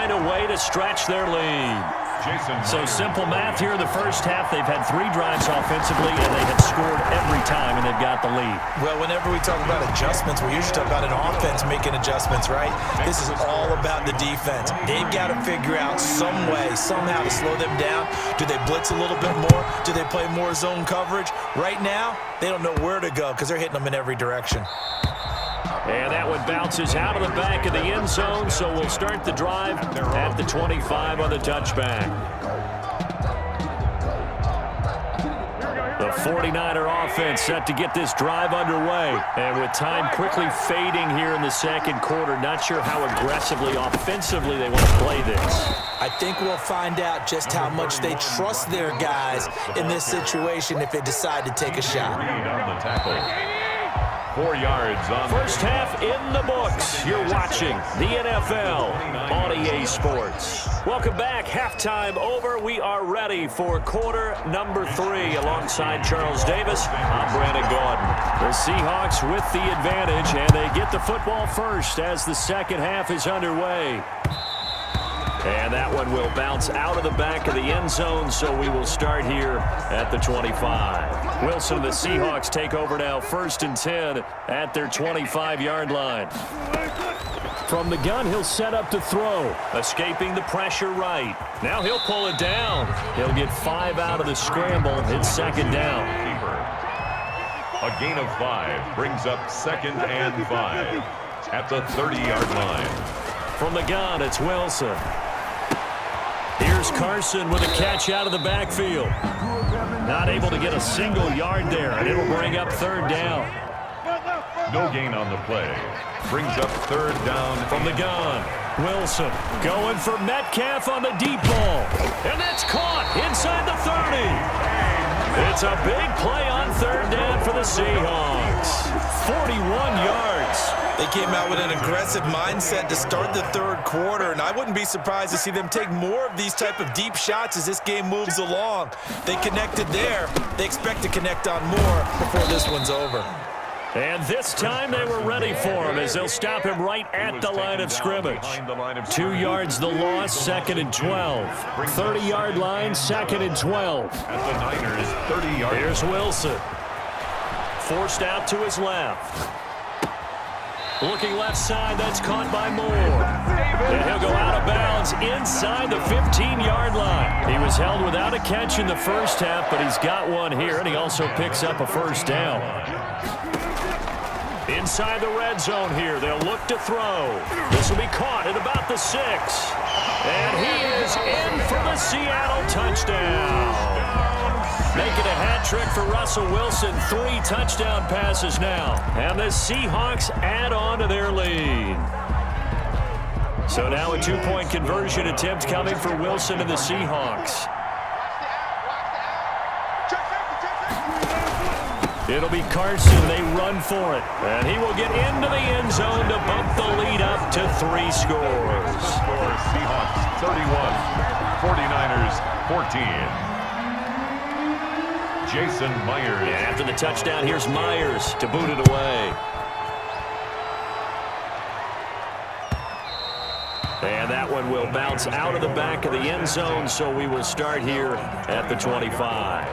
find a way to stretch their lead. So simple math here in the first half. They've had 3 drives offensively, and they have scored every time, and they've got the lead. Well, whenever we talk about adjustments, we usually talk about an offense making adjustments, right? This is all about the defense. They've got to figure out some way, somehow to slow them down. Do they blitz a little bit more? Do they play more zone coverage? Right now, they don't know where to go because they're hitting them in every direction. And that one bounces out of the back of the end zone, so we'll start the drive at the 25 on the touchback. The 49er offense set to get this drive underway. And with time quickly fading here in the second quarter, not sure how aggressively, offensively they want to play this. I think we'll find out just how much they trust their guys in this situation if they decide to take a shot. 4 yards on first half in the books. You're watching the NFL on EA Sports. Welcome back. Halftime over. We are ready for quarter number 3. Alongside Charles Davis, I'm Brandon Gordon. The Seahawks with the advantage, and they get the football first as the second half is underway. And that one will bounce out of the back of the end zone, so we will start here at the 25. Wilson and the Seahawks take over now, 1st and 10 at their 25-yard line. From the gun, he'll set up to throw, escaping the pressure right. Now he'll pull it down. He'll get 5 out of the scramble. It's 2nd down. A gain of 5 brings up 2nd and 5 at the 30-yard line. From the gun, it's Wilson. Here's Carson with a catch out of the backfield. Not able to get a single yard there, and it'll bring up 3rd down. No gain on the play. Brings up 3rd down. From the gun, Wilson going for Metcalf on the deep ball. And that's caught inside the 30. It's a big play on 3rd down for the Seahawks. 41 yards. They came out with an aggressive mindset to start the 3rd quarter, and I wouldn't be surprised to see them take more of these type of deep shots as this game moves along. They connected there. They expect to connect on more before this one's over. And this time they were ready for him as they'll stop him right at the line of scrimmage. 2 yards the loss, 2nd and 12. 30-yard line, 2nd and 12. At the Niners, 30-yard. Here's Wilson. Forced out to his left. Looking left side, that's caught by Moore. And he'll go out of bounds inside the 15-yard line. He was held without a catch in the first half, but he's got one here, and he also picks up a 1st down. Inside the red zone here, they'll look to throw. This will be caught at about the 6. And he is in for the Seattle touchdown. Making a hat trick for Russell Wilson. 3 touchdown passes now. And the Seahawks add on to their lead. So now a 2-point conversion attempt coming for Wilson and the Seahawks. It'll be Carson. They run for it. And he will get into the end zone to bump the lead up to 3 scores. Seahawks 31, 49ers 14. Jason Myers. And after the touchdown, here's Myers to boot it away. And that one will bounce out of the back of the end zone, so we will start here at the 25.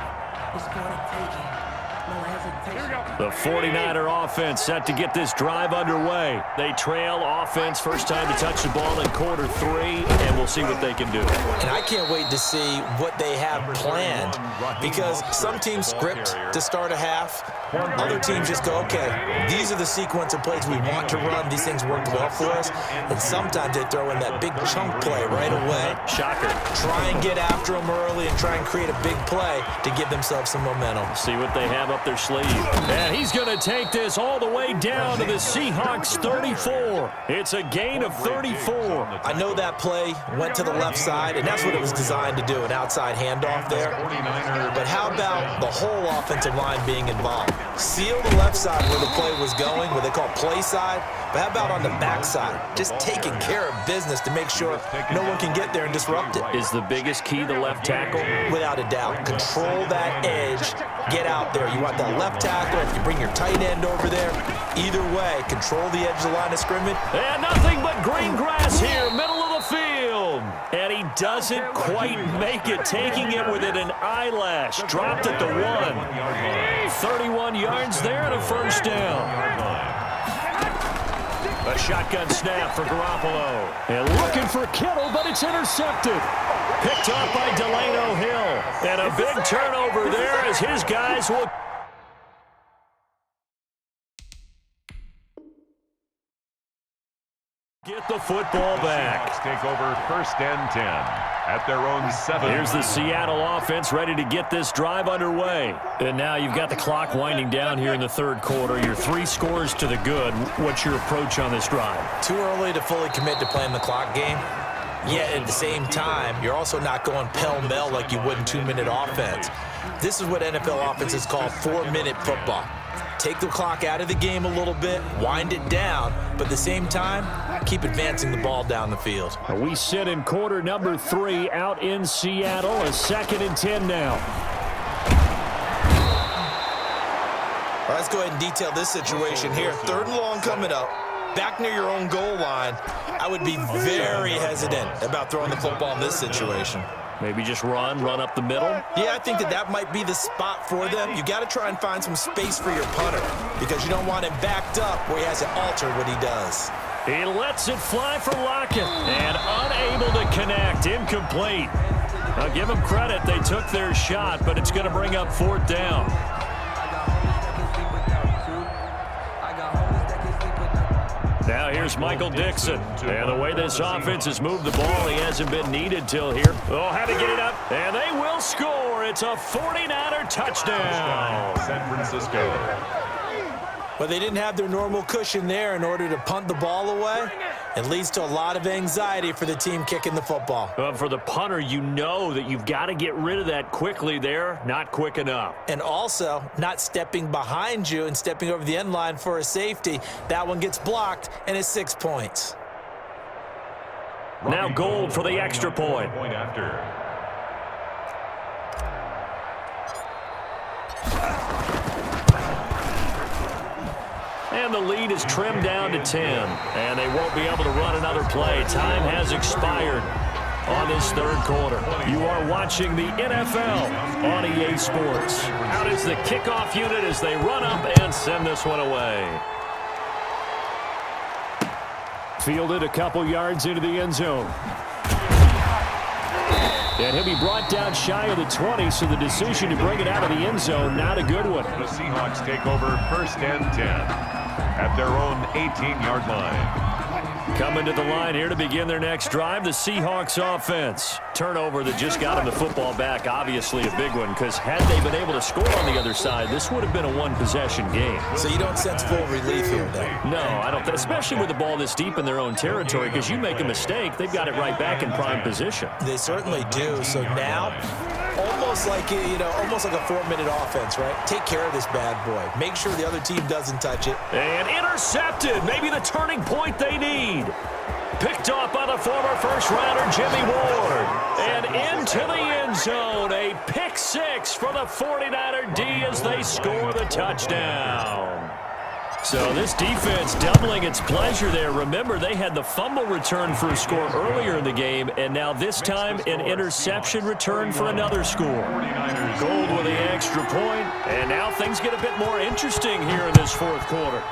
The 49er offense set to get this drive underway. They trail offense, first time to touch the ball in quarter 3, and we'll see what they can do. And I can't wait to see what they have planned, because some teams script to start a half. Other teams just go, okay, these are the sequence of plays we want to run. These things worked well for us. And sometimes they throw in that big chunk play right away. Shocker. Try and get after them early and try and create a big play to give themselves some momentum. See what they have up their sleeve. And he's going to take this all the way down to the Seahawks 34. It's a gain of 34. I know that play went to the left side, and that's what it was designed to do, an outside handoff there. But how about the whole offensive line being involved? Seal the left side where the play was going, what they call play side. But how about on the back side? Just taking care of business to make sure no one can get there and disrupt it. Is the biggest key the left tackle? Without a doubt. Control that edge. Get out there. You want that left tackle. If you bring your tight end over there, either way, control the edge of the line of scrimmage. And nothing but green grass here, middle of the field. And he doesn't quite make it, taking it within an eyelash. Dropped at the 1. 31 yards there and a first down. A shotgun snap for Garoppolo. And looking for Kittle, but it's intercepted. Picked off by Delano Hill. And a big turnover there as his guys will... get the football back. Take over first and 10 at their own 7. Here's the Seattle offense ready to get this drive underway. And now you've got the clock winding down here in the third quarter. You're 3 scores to the good. What's your approach on this drive? Too early to fully commit to playing the clock game. Yet at the same time, you're also not going pell-mell like you would in 2-minute offense. This is what NFL offenses call 4-minute football. Take the clock out of the game a little bit, wind it down, but at the same time, keep advancing the ball down the field. We sit in quarter number 3 out in Seattle. A 2nd and 10 now. Well, let's go ahead and detail this situation here. 3rd and long coming up. Back near your own goal line. I would be very hesitant about throwing the football in this situation. Maybe just run up the middle? Yeah, I think that might be the spot for them. You got to try and find some space for your punter because you don't want him backed up where he has to alter what he does. He lets it fly for Lockett and unable to connect. Incomplete. I'll give them credit. They took their shot, but it's going to bring up 4th down. Now here's Michael Dixon. And the way this offense has moved the ball, he hasn't been needed till here. Oh, had to get it up. And they will score. It's a 49er touchdown. San Francisco. But they didn't have their normal cushion there in order to punt the ball away. It leads to a lot of anxiety for the team kicking the football. For the punter, you know that you've got to get rid of that quickly there. Not quick enough. And also, not stepping behind you and stepping over the end line for a safety. That one gets blocked, and it's 6 points. Now Gold for the extra point. And the lead is trimmed down to 10. And they won't be able to run another play. Time has expired on this third quarter. You are watching the NFL on EA Sports. Out is the kickoff unit as they run up and send this one away. Fielded a couple yards into the end zone. And he'll be brought down shy of the 20, so the decision to bring it out of the end zone, not a good one. The Seahawks take over first and 10 at their own 18-yard line. Coming to the line here to begin their next drive, the Seahawks offense. Turnover that just got them the football back, obviously a big one, because had they been able to score on the other side, this would have been a one-possession game. So you don't sense full relief here, then? No, I don't, especially with the ball this deep in their own territory, because you make a mistake, they've got it right back in prime position. They certainly do. So now, almost like a 4-minute offense, right? Take care of this bad boy. Make sure the other team doesn't touch it. And intercepted, maybe the turning point they need. Picked off by the former first-rounder Jimmy Ward. And into the end zone, a pick 6 for the 49er D as they score the touchdown. So this defense doubling its pleasure there. Remember, they had the fumble return for a score earlier in the game, and now this time an interception return for another score. Gold with the extra point, and now things get a bit more interesting here in this fourth quarter.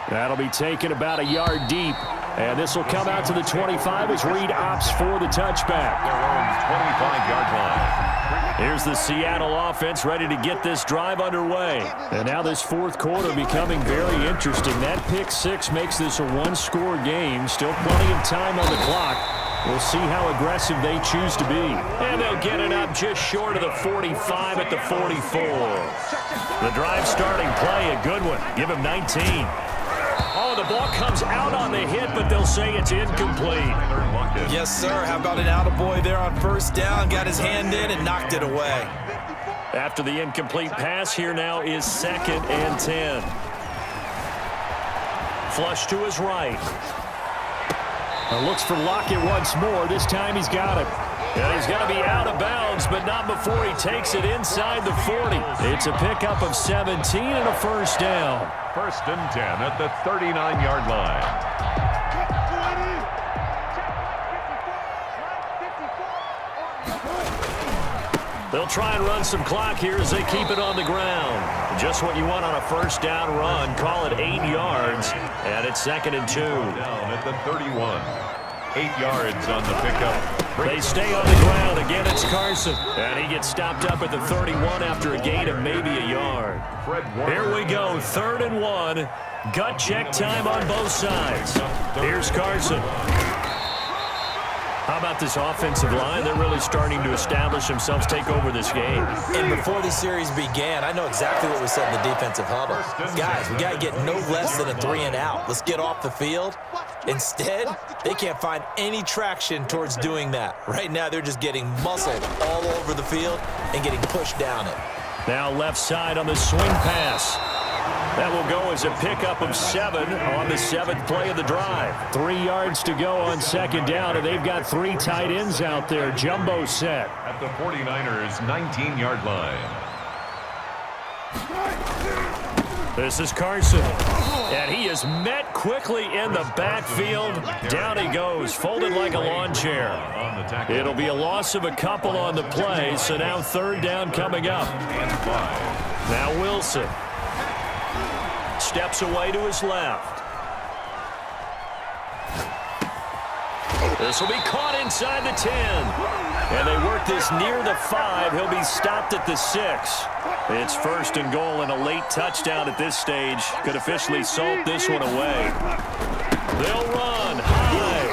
That'll be taken about a yard deep, and this will come out to the 25 as Reed opts for the touchback. Their own 25-yard line. Here's the Seattle offense ready to get this drive underway. And now this fourth quarter becoming very interesting. That pick 6 makes this a one-score game. Still plenty of time on the clock. We'll see how aggressive they choose to be. And they'll get it up just short of the 45 at the 44. The drive starting play, a good one. Give him 19. Oh, the ball comes out on the hit, but they'll say it's incomplete. Yes, sir. How about an attaboy there on first down? Got his hand in and knocked it away. After the incomplete pass, here now is 2nd and 10. Flush to his right. Looks for Lockett once more. This time he's got it. And he's going to be out of bounds, but not before he takes it inside the 40. It's a pickup of 17 and a first down. First and 10 at the 39-yard line. They'll try and run some clock here as they keep it on the ground. Just what you want on a first down run. Call it 8 yards, and it's 2nd and 2. Down at the 31. 8 yards on the pickup. They stay on the ground. Again, it's Carson. And he gets stopped up at the 31 after a gain of maybe a yard. Here we go, 3rd and 1. Gut check time on both sides. Here's Carson. How about this offensive line? They're really starting to establish themselves, take over this game. And before the series began, I know exactly what we said in the defensive huddle. Guys, we got to get no less than a 3-and-out. Let's get off the field. Instead, they can't find any traction towards doing that. Right now, they're just getting muscled all over the field and getting pushed down it. Now left side on the swing pass. That will go as a pickup of 7 on the 7th play of the drive. 3 yards to go on 2nd down, and they've got 3 tight ends out there. Jumbo set. At the 49ers' 19-yard line. This is Carson. And he is met quickly in the backfield. Down he goes, folded like a lawn chair. It'll be a loss of a couple on the play, so now 3rd down coming up. Now Wilson. Steps away to his left. This will be caught inside the 10. And they work this near the 5. He'll be stopped at the 6. It's 1st and goal, and a late touchdown at this stage could officially salt this one away. They'll run high.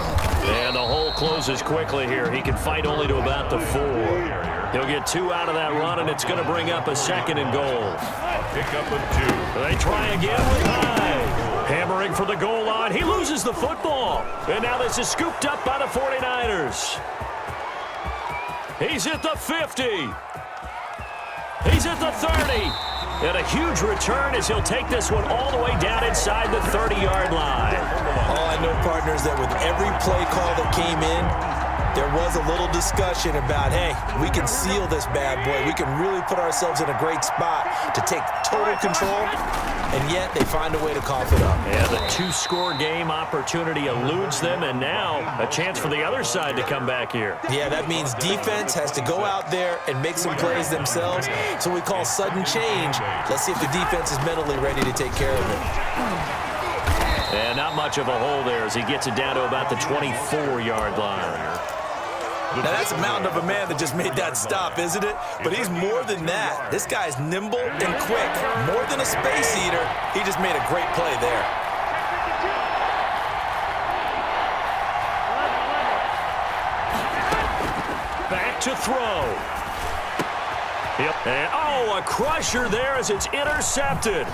And the hole closes quickly here. He can fight only to about the 4. He'll get 2 out of that run, and it's going to bring up a 2nd and goal. Pickup of 2. They try again with Hyde. Hammering for the goal line. He loses the football. And now this is scooped up by the 49ers. He's at the 50. He's at the 30. And a huge return as he'll take this one all the way down inside the 30-yard line. All I know, partners, that with every play call that came in, there was a little discussion about, hey, we can seal this bad boy. We can really put ourselves in a great spot to take total control, and yet they find a way to cough it up. Yeah, the 2-score game opportunity eludes them, and now a chance for the other side to come back here. Yeah, that means defense has to go out there and make some plays themselves. So we call sudden change. Let's see if the defense is mentally ready to take care of it. And not much of a hole there as he gets it down to about the 24-yard line. Now, that's a mountain of a man that just made that stop, isn't it? But he's more than that. This guy's nimble and quick. More than a space eater. He just made a great play there. Back to throw. Yep. And, oh, a crusher there as it's intercepted.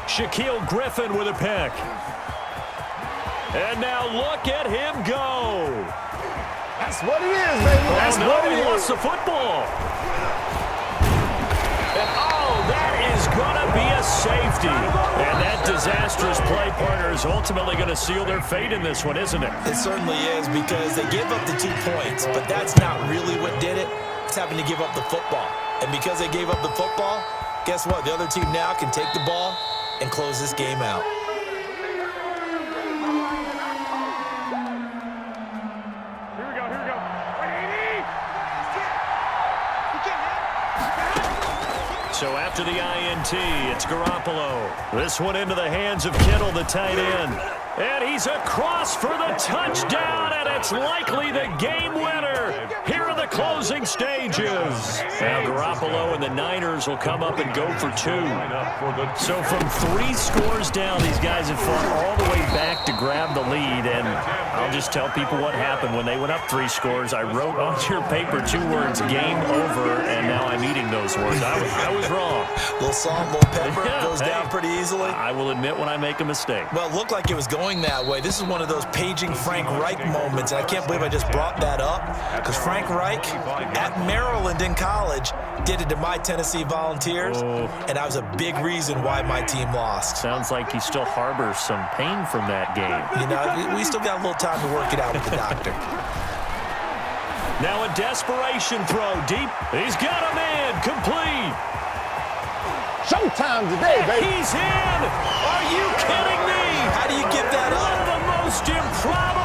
Shaquille Griffin with a pick. And now look at him go. That's what it is, baby. That's what it is. He lost the football. And, oh, that is going to be a safety. And that disastrous play, partner, is ultimately going to seal their fate in this one, isn't it? It certainly is, because they gave up the 2 points, but that's not really what did it. It's having to give up the football. And because they gave up the football, guess what? The other team now can take the ball and close this game out. So after the INT, it's Garoppolo. This one into the hands of Kittle, the tight end. And he's across for the touchdown, and it's likely the game winner here in the closing stages. Now Garoppolo and the Niners will come up and go for 2. So from 3 scores down, these guys have fought all the way back to grab the lead, and I'll just tell people what happened when they went up 3 scores. I wrote on your paper 2 words, game over, and now I'm eating those words. I was wrong. A little salt, a little pepper, goes down pretty easily. I will admit when I make a mistake. Well, it looked like it was going that way. This is one of those paging Frank Reich moments, and I can't believe I just brought that up, because Frank Reich at Maryland in college did it to my Tennessee Volunteers, and that was a big reason why my team lost. Sounds like he still harbors some pain from that game. You know, we still got a little time to work it out with the doctor. Now a desperation throw deep. He's got a man complete. Showtime today, baby. He's in. Are you kidding me? How do you get that up? One of the most improbable